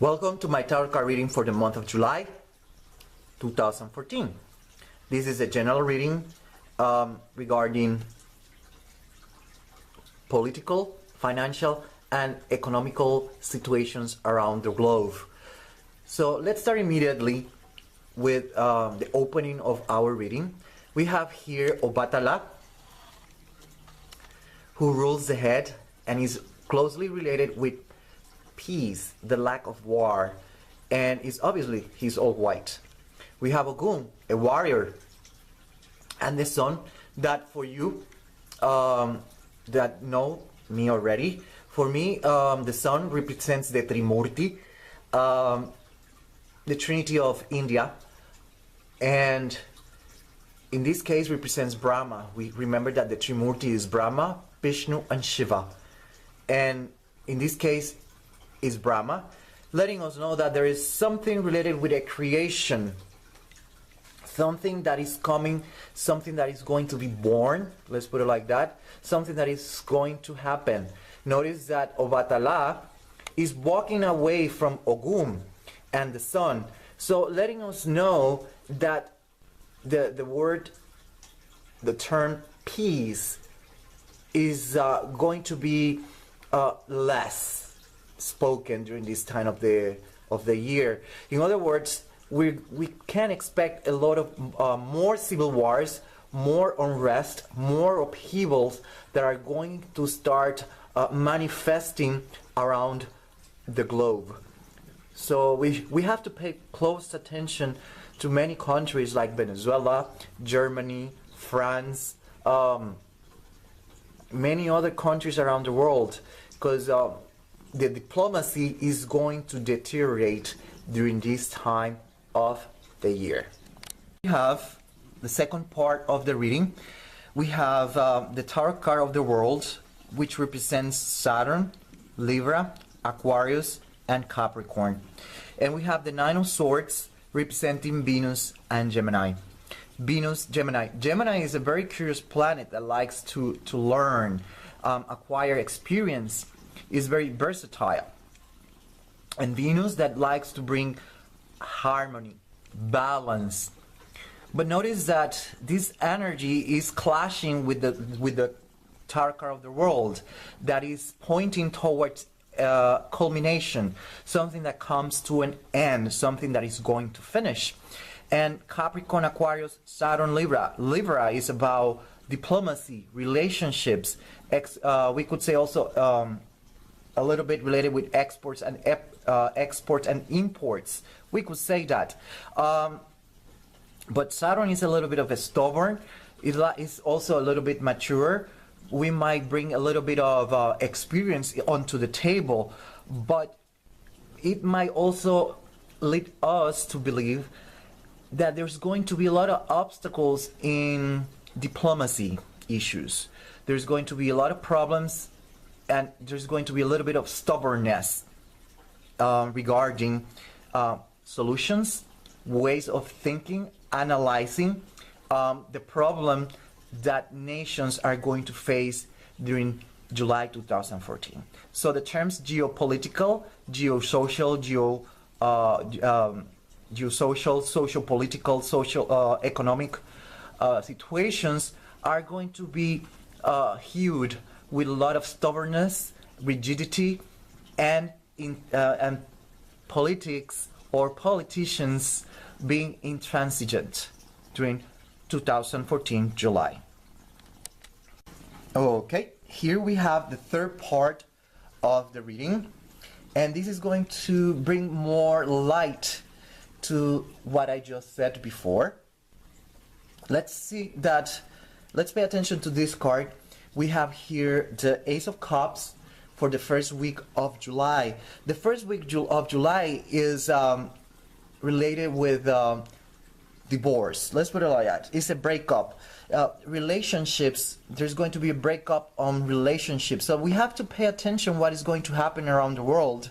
Welcome to my tarot card reading for the month of July 2014. This is a general reading regarding political, financial, and economical situations around the globe. So let's start immediately with the opening of our reading. We have here Obatala, who rules the head and is closely related with peace, the lack of war, and is obviously he's all white. We have Ogun, a warrior, and the sun that for you that know me already, for me the sun represents the Trimurti, the Trinity of India, and in this case represents Brahma. We remember that the Trimurti is Brahma, Vishnu, and Shiva, and in this case is Brahma, letting us know that there is something related with a creation, something that is coming, something that is going to be born, let's put it like that, something that is going to happen. Notice that Obatala is walking away from Ogum and the sun, so letting us know that the word, the term peace is going to be less spoken during this time of the year. In other words, we can expect a lot of more civil wars, more unrest, more upheavals that are going to start manifesting around the globe. So we have to pay close attention to many countries like Venezuela, Germany, France, many other countries around the world, because the diplomacy is going to deteriorate during this time of the year. We have the second part of the reading. We have the tarot card of the world, which represents Saturn, Libra, Aquarius, and Capricorn. And we have the Nine of Swords representing Venus and Gemini. Venus, Gemini. Gemini is a very curious planet that likes to learn, acquire experience, is very versatile. And Venus that likes to bring harmony, balance. But notice that this energy is clashing with the tarot card of the world that is pointing towards culmination, something that comes to an end, something that is going to finish. And Capricorn, Aquarius, Saturn, Libra. Libra is about diplomacy, relationships. We could say also a little bit related with exports and imports. We could say that. But Saturn is a little bit of a stubborn. It is also a little bit mature. We might bring a little bit of experience onto the table, but it might also lead us to believe that there's going to be a lot of obstacles in diplomacy issues. There's going to be a lot of problems, and there's going to be a little bit of stubbornness regarding solutions, ways of thinking, analyzing the problem that nations are going to face during July 2014. So the terms geopolitical, geosocial, geosocial, socio-political, social, economic situations are going to be hued with a lot of stubbornness, rigidity, and politics or politicians being intransigent during 2014 July. Okay, here we have the third part of the reading, and this is going to bring more light to what I just said before. Let's pay attention to this card. We have here the Ace of Cups for the first week of July. The first week of July is related with divorce. Let's put it like that. It's a breakup. Relationships, there's going to be a breakup on relationships. So we have to pay attention what is going to happen around the world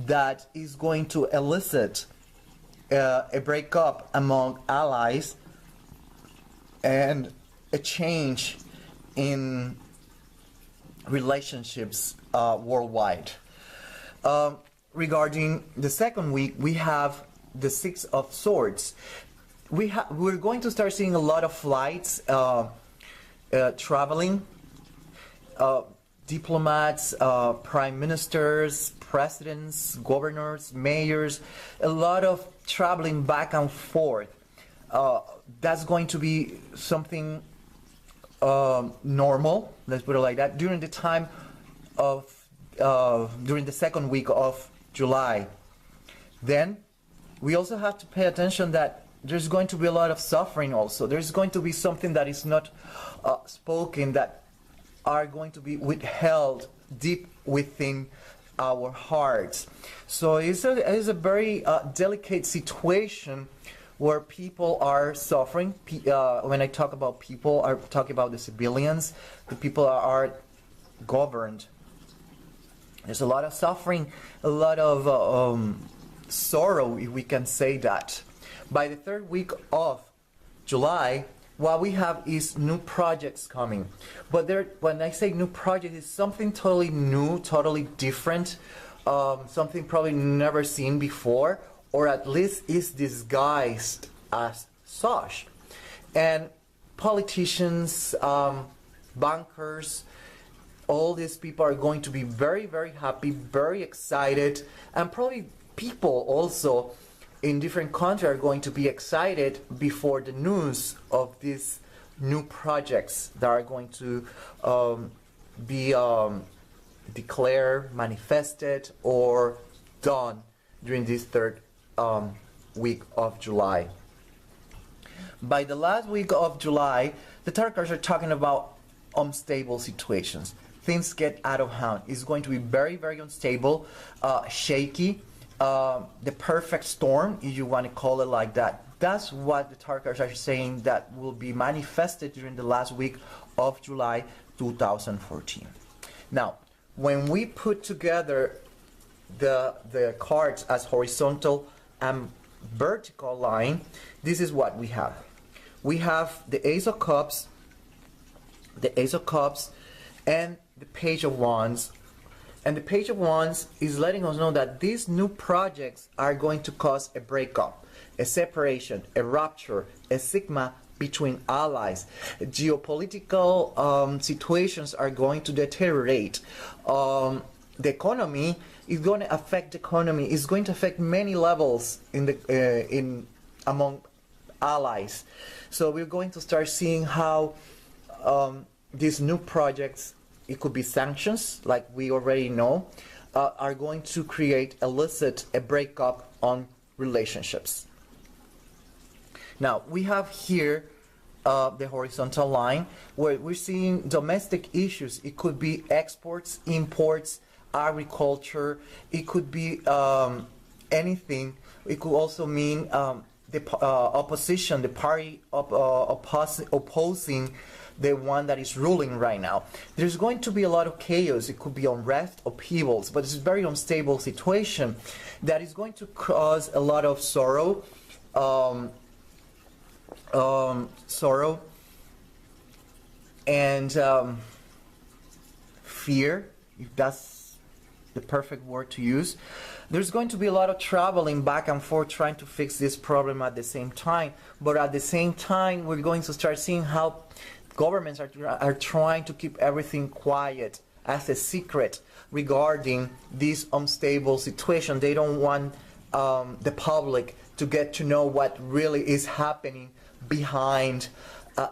that is going to elicit a breakup among allies and a change in relationships worldwide. regarding the second week, we have the Six of Swords. We're going to start seeing a lot of flights, traveling, diplomats, prime ministers, presidents, governors, mayors, a lot of traveling back and forth. That's going to be something normal, let's put it like that, during the time of, during the second week of July. Then we also have to pay attention that there's going to be a lot of suffering also. There's going to be something that is not spoken, that are going to be withheld deep within our hearts. So it's a very delicate situation where people are suffering. When I talk about people, I'm talking about the civilians, the people are governed. There's a lot of suffering, a lot of sorrow, if we can say that. By the third week of July, what we have is new projects coming. But when I say new project, it's something totally new, totally different, something probably never seen before, or at least is disguised as such. And politicians, bankers, all these people are going to be very, very happy, very excited, and probably people also in different countries are going to be excited before the news of these new projects that are going to be declared, manifested, or done during this third week of July. By the last week of July, the tarot cards are talking about unstable situations. Things get out of hand. It's going to be very, very unstable, shaky. The perfect storm, if you want to call it like that. That's what the tarot cards are saying that will be manifested during the last week of July 2014. Now, when we put together the cards as horizontal and vertical line, this is what we have. We have the Ace of Cups, and the Page of Wands. And the Page of Wands is letting us know that these new projects are going to cause a breakup, a separation, a rupture, a schisma between allies. Geopolitical situations are going to deteriorate. The economy is going to affect the economy. It's going to affect many levels among allies. So we're going to start seeing how these new projects, it could be sanctions, like we already know, are going to elicit a breakup on relationships. Now, we have here the horizontal line, where we're seeing domestic issues. It could be exports, imports, agriculture. It could be anything. It could also mean the opposition, the party opposing the one that is ruling right now. There's going to be a lot of chaos. It could be unrest, upheavals, but it's a very unstable situation that is going to cause a lot of sorrow, and fear, if that's the perfect word to use. There's going to be a lot of traveling back and forth trying to fix this problem at the same time, but at the same time we're going to start seeing how governments are trying to keep everything quiet as a secret regarding this unstable situation. They don't want the public to get to know what really is happening behind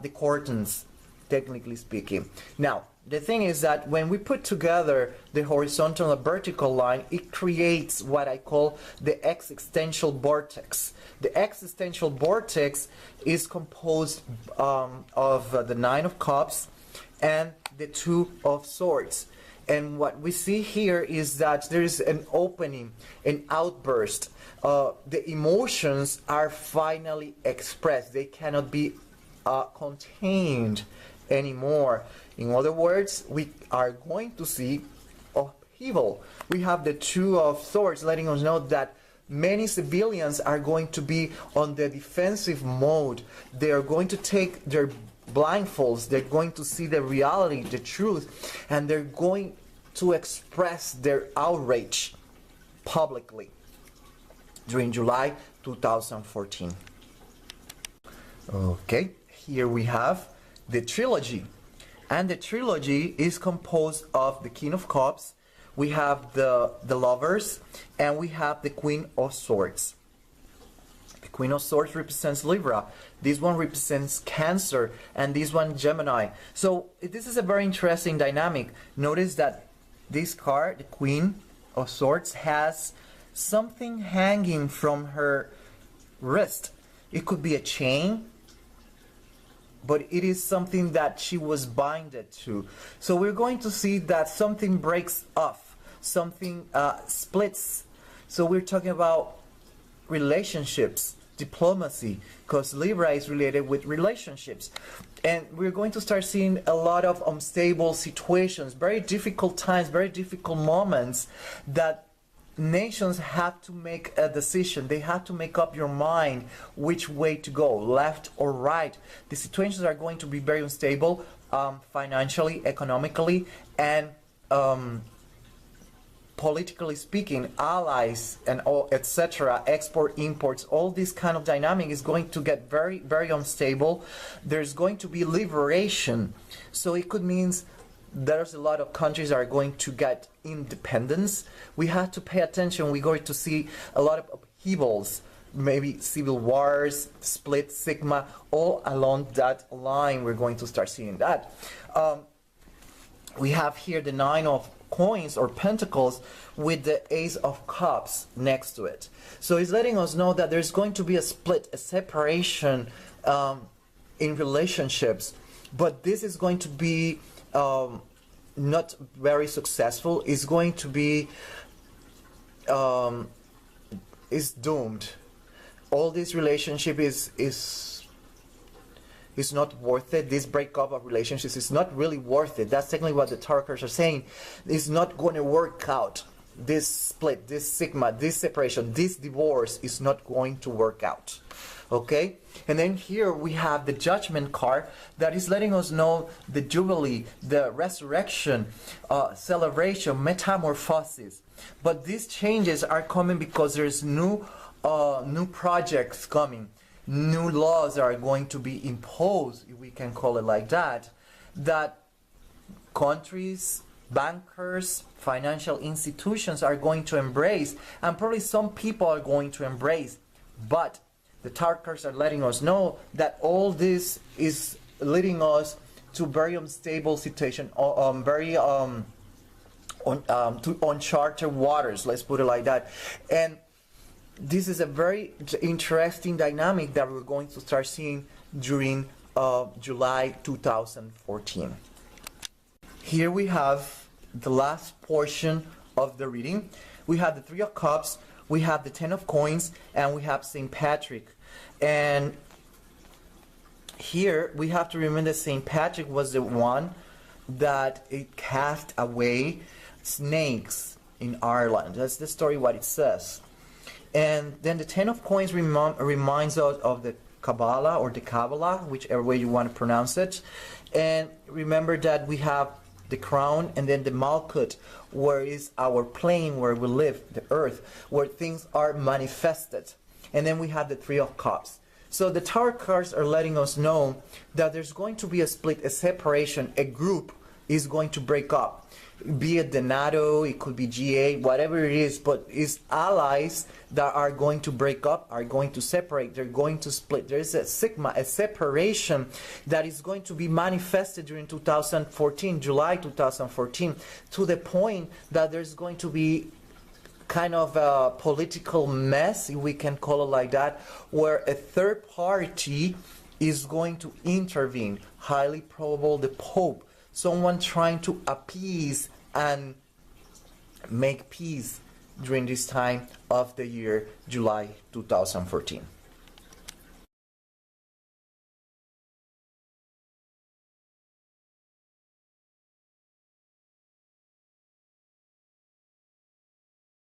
the curtains, technically speaking. Now, the thing is that when we put together the horizontal and vertical line, it creates what I call the existential vortex. The existential vortex is composed of the Nine of Cups and the Two of Swords. And what we see here is that there is an opening, an outburst. The emotions are finally expressed. They cannot be contained anymore. In other words, we are going to see upheaval. We have the Two of Swords letting us know that many civilians are going to be on the defensive mode. They are going to take their blindfolds. They're going to see the reality, the truth, and they're going to express their outrage. publicly during July 2014. Okay, here we have the trilogy. And the trilogy is composed of the King of Cups, we have the Lovers, and we have the Queen of Swords. The Queen of Swords represents Libra, this one represents Cancer, and this one Gemini. So this is a very interesting dynamic. Notice that this card, the Queen of Swords, has something hanging from her wrist. It could be a chain, but it is something that she was binded to. So we're going to see that something breaks off, something splits. So we're talking about relationships, diplomacy, because Libra is related with relationships. And we're going to start seeing a lot of unstable situations, very difficult times, very difficult moments that nations have to make a decision. They have to make up your mind which way to go, left or right. The situations are going to be very unstable, financially, economically, and politically speaking. Allies and all, etc., export, imports, all this kind of dynamic is going to get very, very unstable. There's going to be liberation. So it could mean there's a lot of countries are going to get independence. We have to pay attention. We're going to see a lot of upheavals, maybe civil wars, split, sigma, all along that line. We're going to start seeing that. We have here the Nine of Coins or Pentacles with the Ace of Cups next to it. So it's letting us know that there's going to be a split, a separation in relationships, but this is going to be not very successful. Is going to be is doomed. All this relationship is not worth it. This breakup of relationships is not really worth it. That's technically what the tarot cards are saying. It's not going to work out. This split, this sigma, this separation, this divorce is not going to work out. Okay? And then here we have the Judgment card that is letting us know the Jubilee, the resurrection, celebration, metamorphosis. But these changes are coming because there's new projects coming. New laws are going to be imposed, if we can call it like that, that countries, bankers, financial institutions are going to embrace, and probably some people are going to embrace. But the tarot cards are letting us know that all this is leading us to very unstable situation, to uncharted waters, let's put it like that. And this is a very interesting dynamic that we're going to start seeing during July 2014. Here we have the last portion of the reading. We have the Three of Cups, we have the Ten of Coins, and we have St. Patrick. And here we have to remember that St. Patrick was the one that it cast away snakes in Ireland. That's the story, what it says. And then the Ten of Coins reminds us of the Kabbalah or the Kabbalah, whichever way you want to pronounce it. And remember that we have the crown and then the Malkut, where is our plane, where we live, the earth, where things are manifested. And then we have the Three of Cups. So the tarot cards are letting us know that there's going to be a split, a separation, a group is going to break up. Be it the NATO, it could be G8, whatever it is, but it's allies that are going to break up, are going to separate, they're going to split. There is a sigma, a separation that is going to be manifested during 2014, July 2014, to the point that there's going to be kind of a political mess, if we can call it like that, where a third party is going to intervene. Highly probable the Pope, someone trying to appease and make peace during this time of the year, July 2014.